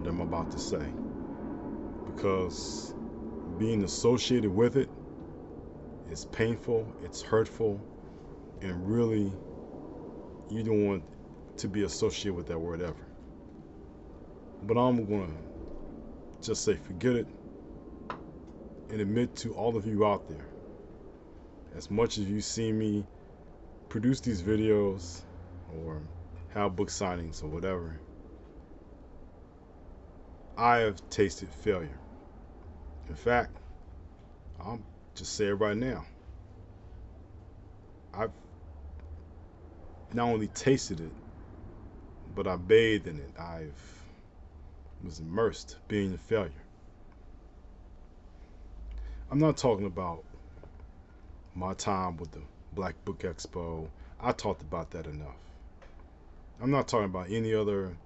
word that I'm about to say, because being associated with it is painful, it's hurtful, and really you don't want to be associated with that word ever. But I'm going to just say forget it and admit to all of you out there, as much as you see me produce these videos or have book signings or whatever, I have tasted failure. In fact, I'll just say it right now. I've not only tasted it, but I bathed in it. I was immersed being a failure. I'm not talking about my time with the Black Book Expo. I talked about that enough. I'm not talking about any other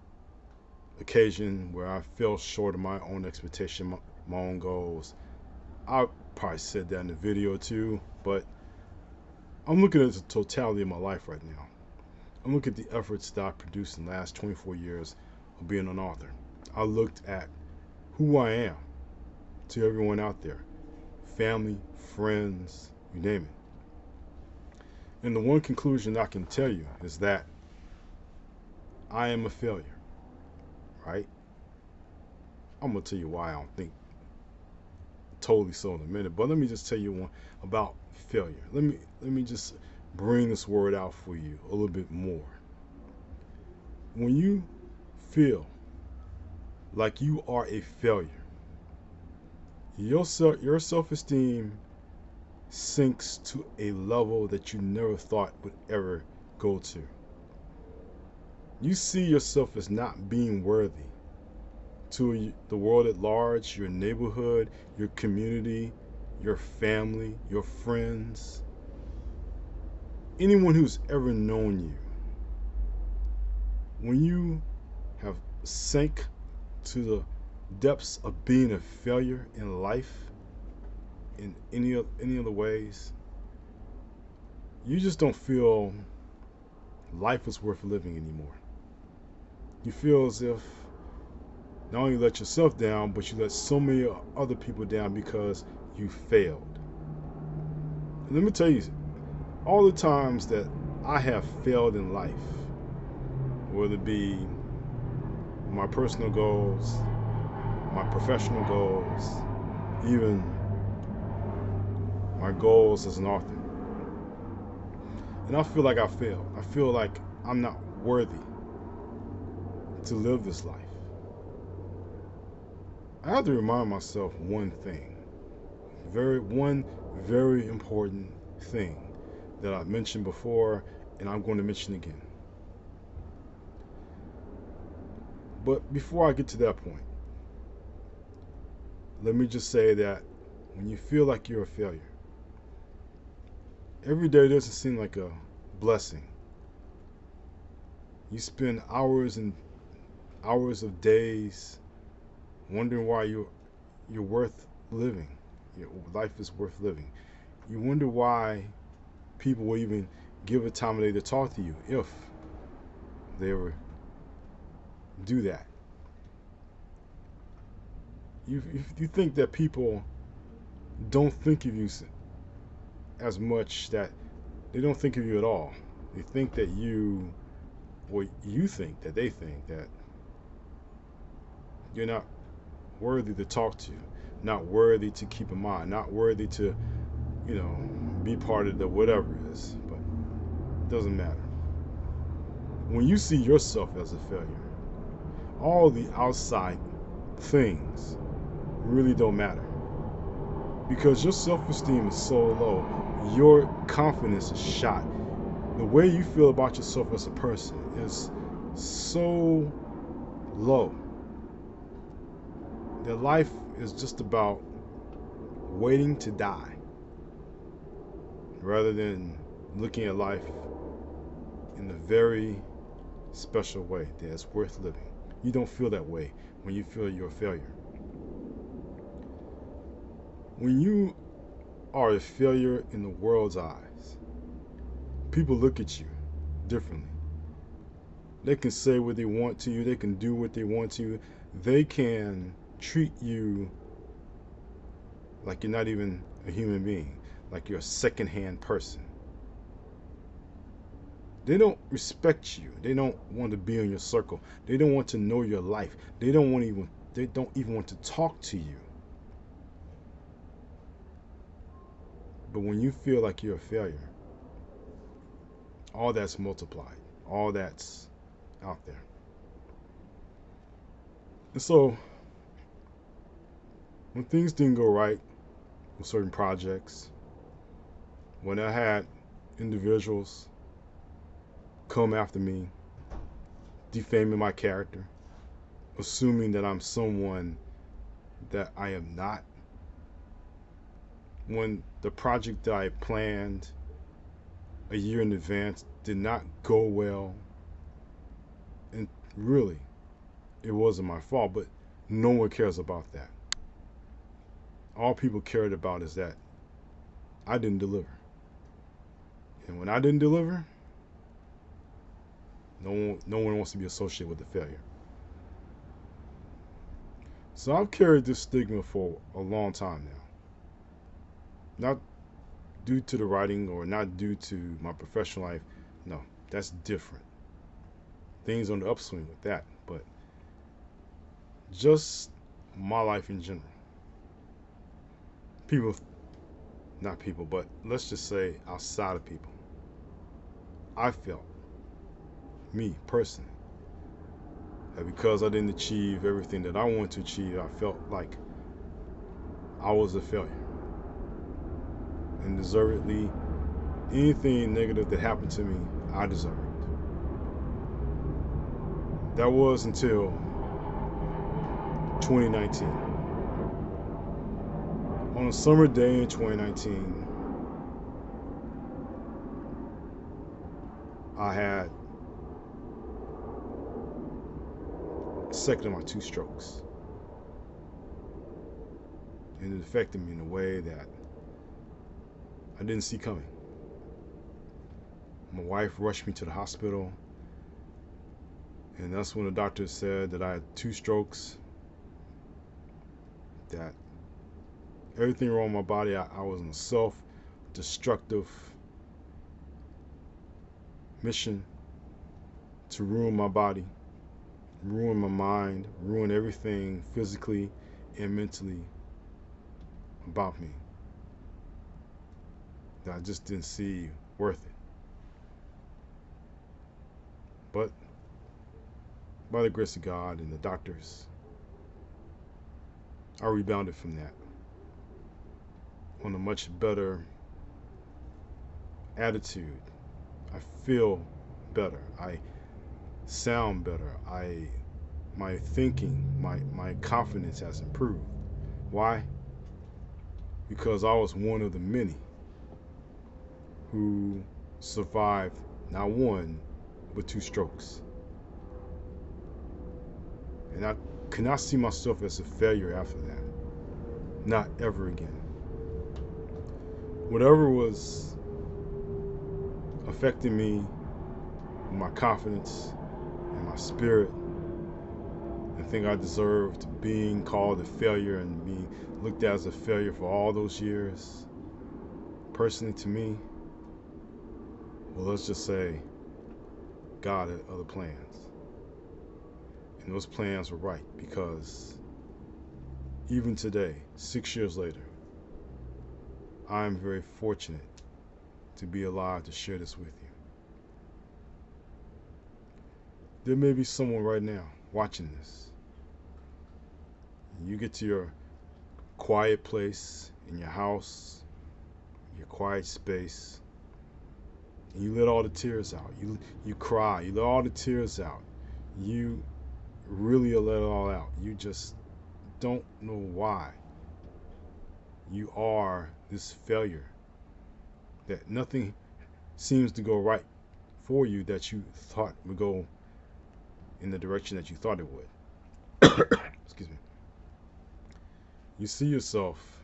occasion where I fell short of my own expectation, my own goals. I probably said that in the video too, but I'm looking at the totality of my life right now. I'm looking at the efforts that I produced in the last 24 years of being an author. I looked at who I am to everyone out there, family, friends, you name it. And the one conclusion I can tell you is that I am a failure, right? I'm going to tell you why I don't think totally so in a minute, but let me just tell you one about failure. Let me just bring this word out for you a little bit more. When you feel like you are a failure, your self-esteem sinks to a level that you never thought would ever go to. You see yourself as not being worthy to the world at large, your neighborhood, your community, your family, your friends, anyone who's ever known you. When you have sank to the depths of being a failure in life, in any other ways, you just don't feel life is worth living anymore. You feel as if not only you let yourself down, but you let so many other people down because you failed. And let me tell you, all the times that I have failed in life, whether it be my personal goals, my professional goals, even my goals as an author, and I feel like I failed. I feel like I'm not worthy to live this life. I have to remind myself one thing, one very important thing that I've mentioned before, and I'm going to mention again. But before I get to that point, let me just say that when you feel like you're a failure, every day doesn't seem like a blessing. You spend hours and hours of days wondering why you're worth living. Your life is worth living. You wonder why people will even give a time of day to talk to you, if they ever do that. You think that people don't think of you as much, that they don't think of you at all. They think that you think that they think that you're not worthy to talk to, not worthy to keep in mind, not worthy to, be part of the whatever it is. But it doesn't matter. When you see yourself as a failure, all the outside things really don't matter, because your self-esteem is so low, your confidence is shot. The way you feel about yourself as a person is so low that life is just about waiting to die, rather than looking at life in a very special way that's worth living. You don't feel that way when you feel you're a failure. When you are a failure in the world's eyes, people look at you differently. They can say what they want to you, they can do what they want to you, they can treat you like you're not even a human being, like you're a secondhand person. They don't respect you. They don't want to be in your circle. They don't want to know your life. They don't even want to talk to you. But when you feel like you're a failure, all that's multiplied. All that's out there. And so when things didn't go right with certain projects, when I had individuals come after me, defaming my character, assuming that I'm someone that I am not, when the project that I planned a year in advance did not go well, and really, it wasn't my fault, but no one cares about that. All people cared about is that I didn't deliver. And when I didn't deliver, no one wants to be associated with the failure. So I've carried this stigma for a long time now. Not due to the writing or not due to my professional life. No, that's different. Things on the upswing with that, but just my life in general. People, not people, but let's just say outside of people. I felt, me personally, that because I didn't achieve everything that I wanted to achieve, I felt like I was a failure. And deservedly, anything negative that happened to me, I deserved. That was until 2019. On a summer day in 2019, I had a second of my two strokes. And it affected me in a way that I didn't see coming. My wife rushed me to the hospital, and that's when the doctor said that I had two strokes, that everything wrong with my body, I was in a self-destructive mission to ruin my body, ruin my mind, ruin everything physically and mentally about me that I just didn't see worth it. But by the grace of God and the doctors, I rebounded from that on a much better attitude. I feel better. I sound better. My thinking, my confidence has improved. Why? Because I was one of the many who survived not one, but two strokes. And I could not see myself as a failure after that. Not ever again. Whatever was affecting me, my confidence and my spirit, I think I deserved being called a failure and being looked at as a failure for all those years. Personally, to me, well, let's just say God had other plans. And those plans were right, because even today, 6 years later, I am very fortunate to be alive to share this with you. There may be someone right now watching this. You get to your quiet place in your house, your quiet space, and you let all the tears out. You cry, you let all the tears out. You really let it all out. You just don't know why you are this failure, that nothing seems to go right for you that you thought would go in the direction that you thought it would. Excuse me. You see yourself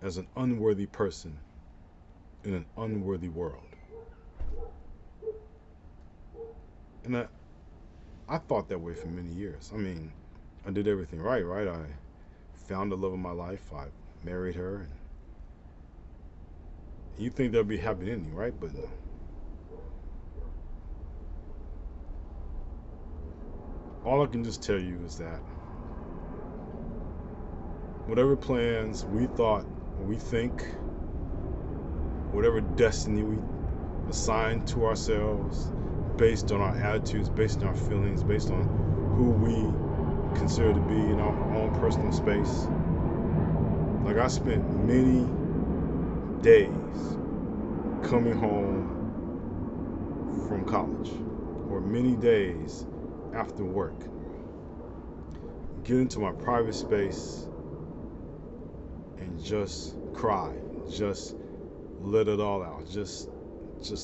as an unworthy person in an unworthy world. And I thought that way for many years. I mean, I did everything right, right? I found the love of my life. I married her. And you think there'll be a happy ending, right? But no. All I can just tell you is that whatever plans we thought, we think, whatever destiny we assign to ourselves, based on our attitudes, based on our feelings, based on who we consider to be in our own personal space. Like, I spent many days coming home from college, or many days after work, get into my private space and just cry, just let it all out, just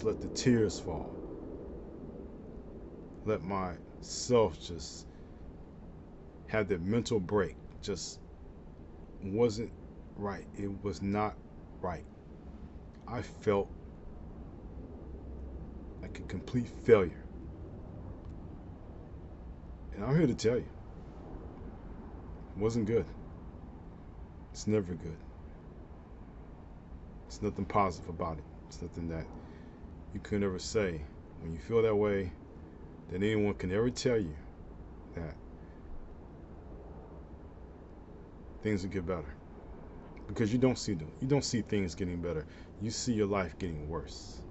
let the tears fall, let myself just have that mental break. Just wasn't right. It was not right. I felt like a complete failure. And I'm here to tell you, it wasn't good. It's never good. It's nothing positive about it. It's nothing that you could ever say when you feel that way, that anyone can ever tell you that things will get better. Because you don't see them. You don't see things getting better. You see your life getting worse.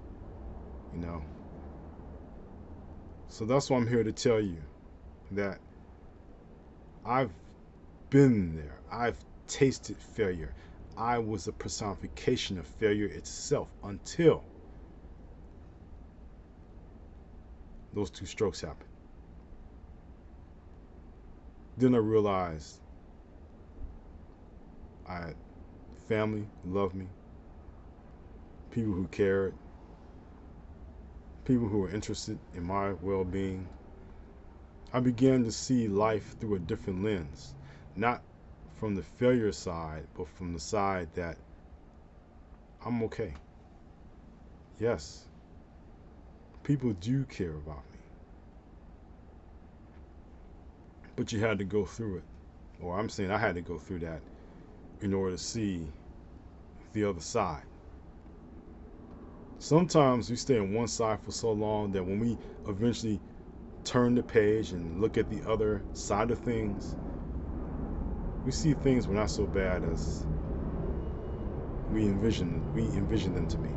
You know? So that's why I'm here to tell you that I've been there. I've tasted failure. I was a personification of failure itself until those two strokes happened. Then I realized I had family who loved me, people who cared, people who were interested in my well-being. I began to see life through a different lens, not from the failure side, but from the side that I'm okay. Yes, people do care about me, but you had to go through it. Or I'm saying I had to go through that in order to see the other side. Sometimes we stay on one side for so long that when we eventually turn the page and look at the other side of things, we see things were not so bad as we envision them to be.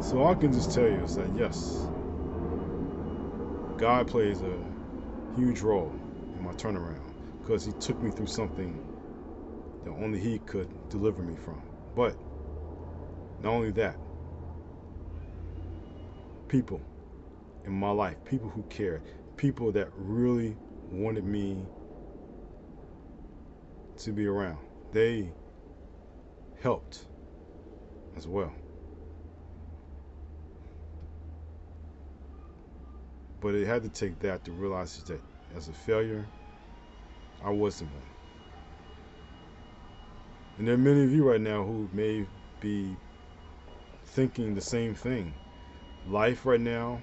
So all I can just tell you is that yes, God plays a huge role in my turnaround, because he took me through something that only he could deliver me from. But not only that, people in my life, people who cared, people that really wanted me to be around, they helped as well. But it had to take that to realize that as a failure, I wasn't one. And there are many of you right now who may be thinking the same thing. Life right now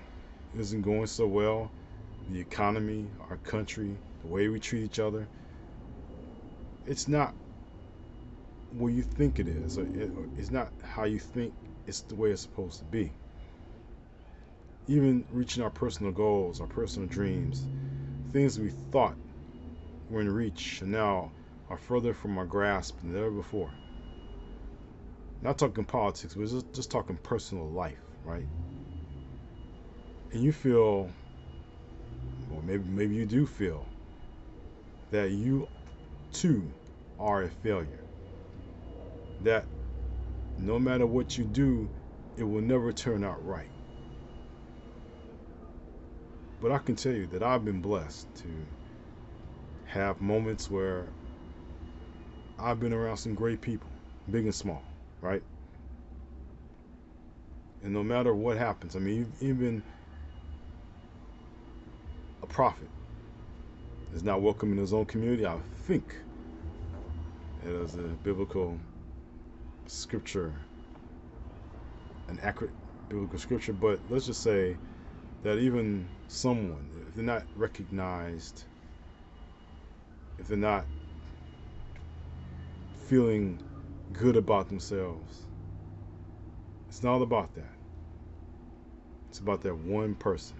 isn't going so well. The economy, our country, the way we treat each other, it's not what you think it is. It's not how you think it's the way it's supposed to be. Even reaching our personal goals, our personal dreams, things we thought were in reach and now are further from our grasp than ever before. Not talking politics, we're just talking personal life, right? And you feel, or maybe you do feel, that you too are a failure. That no matter what you do, it will never turn out right. But I can tell you that I've been blessed to have moments where I've been around some great people, big and small, right? And no matter what happens, I mean, even a prophet is not welcome in his own community. I think it is a biblical scripture, an accurate biblical scripture, but let's just say that even someone, if they're not recognized, if they're not feeling good about themselves, it's not about that. It's about that one person.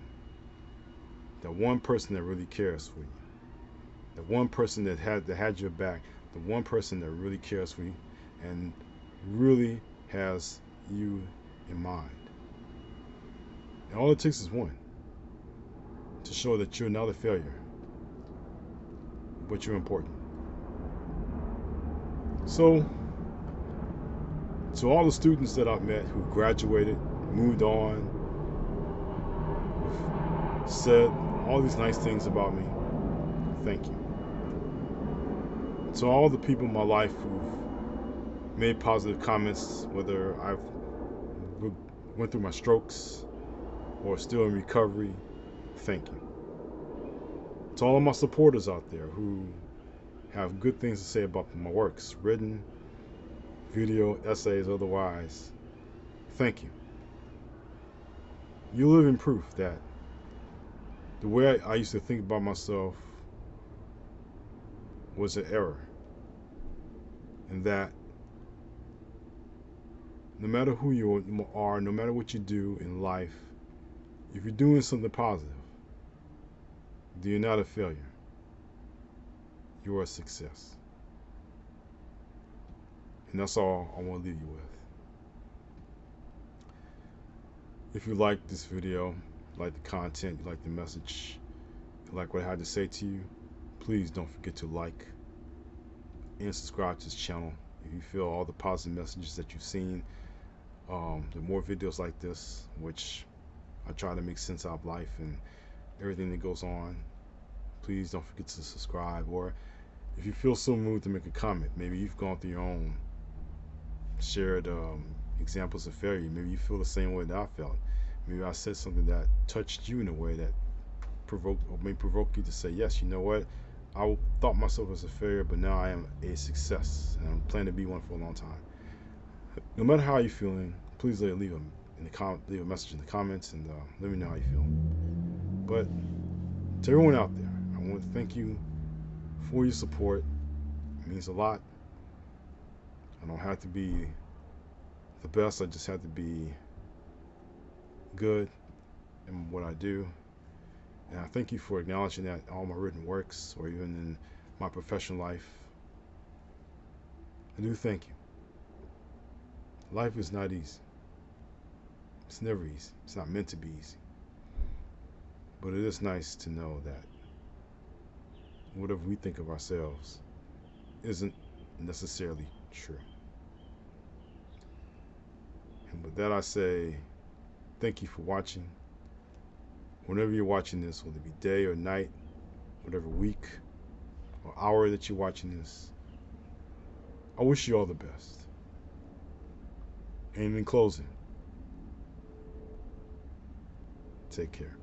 That one person that really cares for you. That one person that had your back. The one person that really cares for you and really has you in mind. And all it takes is one to show that you're not a failure, but you're important. So, to all the students that I've met who graduated, moved on, said all these nice things about me, thank you. To all the people in my life who've made positive comments, whether I've went through my strokes or still in recovery, thank you. To all of my supporters out there who have good things to say about my works, written, video, essays, otherwise, thank you. You live in proof that the way I used to think about myself was an error. And that no matter who you are, no matter what you do in life, if you're doing something positive, then you're not a failure. You're a success. And that's all I want to leave you with. If you like this video, you like the content, you like the message, you like what I had to say to you, please don't forget to like and subscribe to this channel. If you feel all the positive messages that you've seen, there are more videos like this, which I try to make sense out of life and everything that goes on. Please don't forget to subscribe, or if you feel so moved to make a comment, maybe you've gone through your own shared examples of failure. Maybe you feel the same way that I felt. Maybe I said something that touched you in a way that provoked or may provoke you to say, yes, you know what, I thought myself as a failure, but now I am a success, and I'm planning to be one for a long time. No matter how you're feeling, please leave a message in the comments and let me know how you feel. But to everyone out there, I want to thank you for your support. It means a lot. I don't have to be the best, I just have to be good in what I do. And I thank you for acknowledging that all my written works, or even in my professional life. I do thank you. Life is not easy. It's never easy. It's not meant to be easy. But it is nice to know that whatever we think of ourselves isn't necessarily true. And with that I say, thank you for watching. Whenever you're watching this, whether it be day or night, whatever week or hour that you're watching this, I wish you all the best. And in closing, take care.